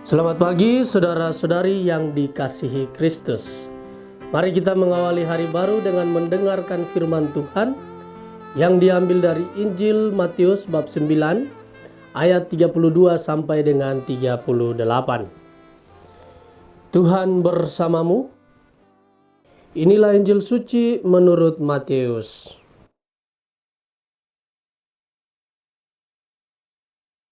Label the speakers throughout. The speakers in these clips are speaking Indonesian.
Speaker 1: Selamat pagi saudara-saudari yang dikasihi Kristus. Mari kita mengawali hari baru dengan mendengarkan firman Tuhan yang diambil dari Injil Matius bab 9 ayat 32 sampai dengan 38. Tuhan bersamamu. Inilah Injil suci menurut Matius.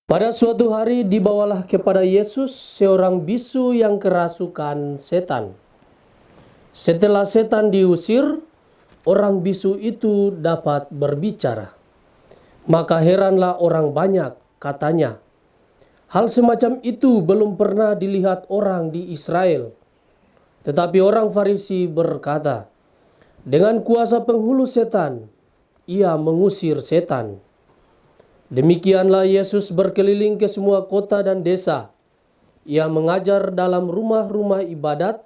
Speaker 1: Pada suatu hari dibawalah kepada Yesus seorang bisu yang kerasukan setan. Setelah setan diusir, orang bisu itu dapat berbicara. Maka heranlah orang banyak, katanya, hal semacam itu belum pernah dilihat orang di Israel. Tetapi orang Farisi berkata, dengan kuasa penghulu setan, ia mengusir setan. Demikianlah Yesus berkeliling ke semua kota dan desa. Ia mengajar dalam rumah-rumah ibadat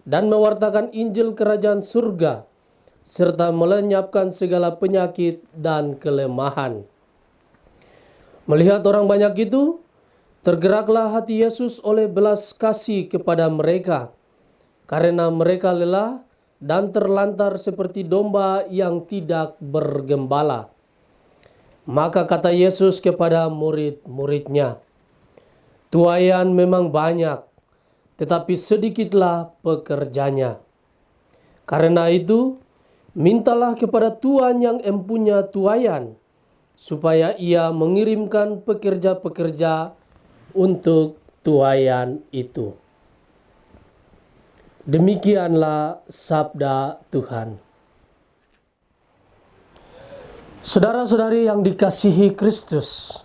Speaker 1: dan mewartakan Injil kerajaan surga, serta melenyapkan segala penyakit dan kelemahan. Melihat orang banyak itu, tergeraklah hati Yesus oleh belas kasih kepada mereka, karena mereka lelah dan terlantar seperti domba yang tidak bergembala. Maka kata Yesus kepada murid-muridnya, tuaian memang banyak, tetapi sedikitlah pekerjanya. Karena itu, mintalah kepada Tuhan yang empunya tuaian, supaya ia mengirimkan pekerja-pekerja untuk tuaian itu. Demikianlah sabda Tuhan. Saudara-saudari yang dikasihi Kristus,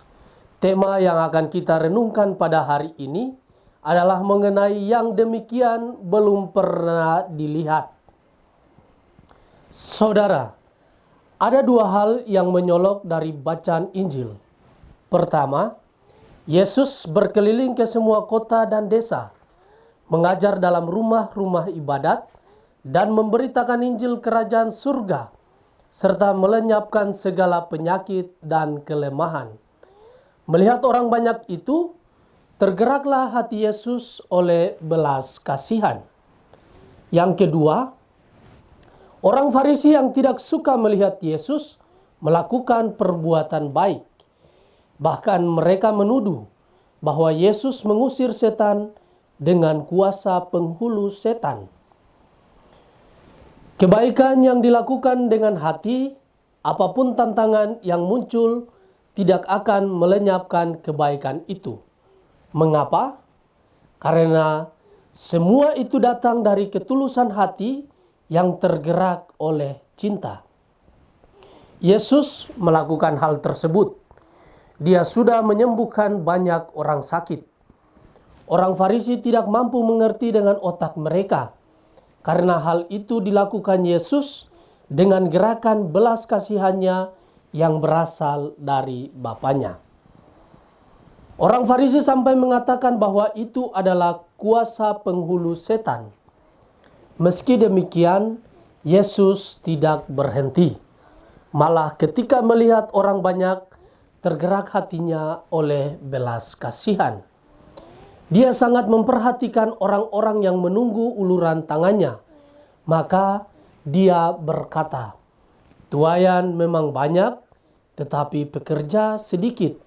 Speaker 1: tema yang akan kita renungkan pada hari ini adalah mengenai yang demikian belum pernah dilihat. Saudara, ada dua hal yang menyolok dari bacaan Injil. Pertama, Yesus berkeliling ke semua kota dan desa, mengajar dalam rumah-rumah ibadat, dan memberitakan Injil kerajaan surga, serta melenyapkan segala penyakit dan kelemahan. Melihat orang banyak itu, tergeraklah hati Yesus oleh belas kasihan. Yang kedua, orang Farisi yang tidak suka melihat Yesus melakukan perbuatan baik. Bahkan mereka menuduh bahwa Yesus mengusir setan dengan kuasa penghulu setan. Kebaikan yang dilakukan dengan hati, apapun tantangan yang muncul, tidak akan melenyapkan kebaikan itu. Mengapa? Karena semua itu datang dari ketulusan hati yang tergerak oleh cinta. Yesus melakukan hal tersebut. Dia sudah menyembuhkan banyak orang sakit. Orang Farisi tidak mampu mengerti dengan otak mereka, karena hal itu dilakukan Yesus dengan gerakan belas kasihannya yang berasal dari Bapanya. Orang Farisi sampai mengatakan bahwa itu adalah kuasa penghulu setan. Meski demikian, Yesus tidak berhenti. Malah ketika melihat orang banyak, tergerak hatinya oleh belas kasihan. Dia sangat memperhatikan orang-orang yang menunggu uluran tangannya. Maka dia berkata, tuaian memang banyak, tetapi pekerja sedikit.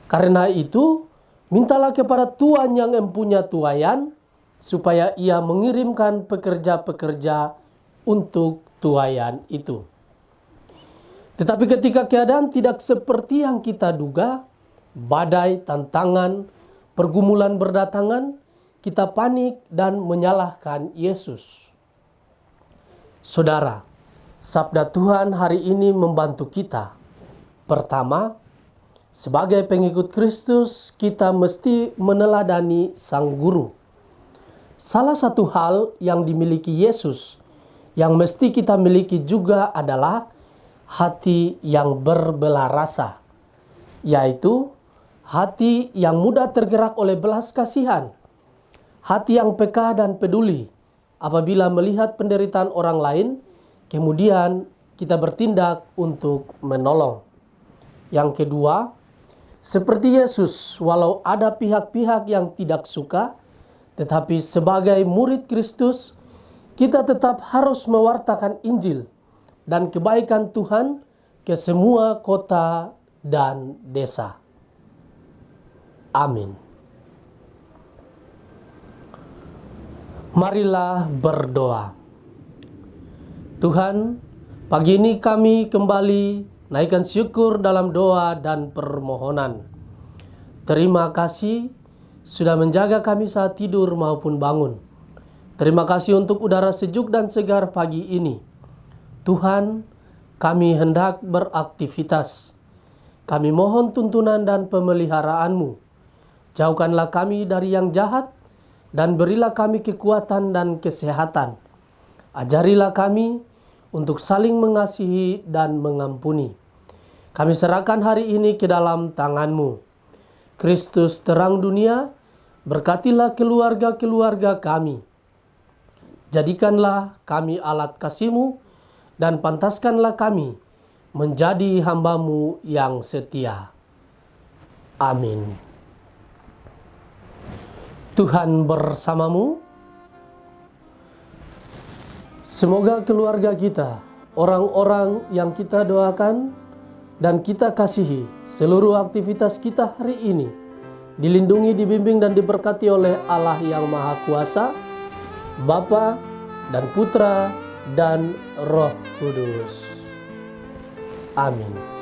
Speaker 1: Karena itu, mintalah kepada Tuhan yang empunya tuaian, supaya ia mengirimkan pekerja-pekerja untuk tuaian itu. Tetapi ketika keadaan tidak seperti yang kita duga, badai, tantangan, pergumulan berdatangan, kita panik dan menyalahkan Yesus. Saudara, sabda Tuhan hari ini membantu kita. Pertama, sebagai pengikut Kristus, kita mesti meneladani Sang Guru. Salah satu hal yang dimiliki Yesus, yang mesti kita miliki juga adalah hati yang berbelah rasa, yaitu hati yang mudah tergerak oleh belas kasihan, hati yang peka dan peduli apabila melihat penderitaan orang lain, kemudian kita bertindak untuk menolong. Yang kedua, Seperti Yesus, walau ada pihak-pihak yang tidak suka, tetapi sebagai murid Kristus, kita tetap harus mewartakan Injil dan kebaikan Tuhan ke semua kota dan desa. Amin. Marilah berdoa. Tuhan, pagi ini kami kembali naikkan syukur dalam doa dan permohonan. Terima kasih sudah menjaga kami saat tidur maupun bangun. Terima kasih untuk udara sejuk dan segar pagi ini. Tuhan, kami hendak beraktivitas. Kami mohon tuntunan dan pemeliharaan-Mu. Jauhkanlah kami dari yang jahat dan berilah kami kekuatan dan kesehatan. Ajarilah kami untuk saling mengasihi dan mengampuni. Kami serahkan hari ini ke dalam tangan-Mu. Kristus terang dunia, berkatilah keluarga-keluarga kami. Jadikanlah kami alat kasih-Mu dan pantaskanlah kami menjadi hamba-Mu yang setia. Amin. Tuhan bersamamu. Semoga keluarga kita, orang-orang yang kita doakan dan kita kasihi, seluruh aktivitas kita hari ini dilindungi, dibimbing dan diberkati oleh Allah yang Maha Kuasa, Bapa dan Putra dan Roh Kudus. Amin.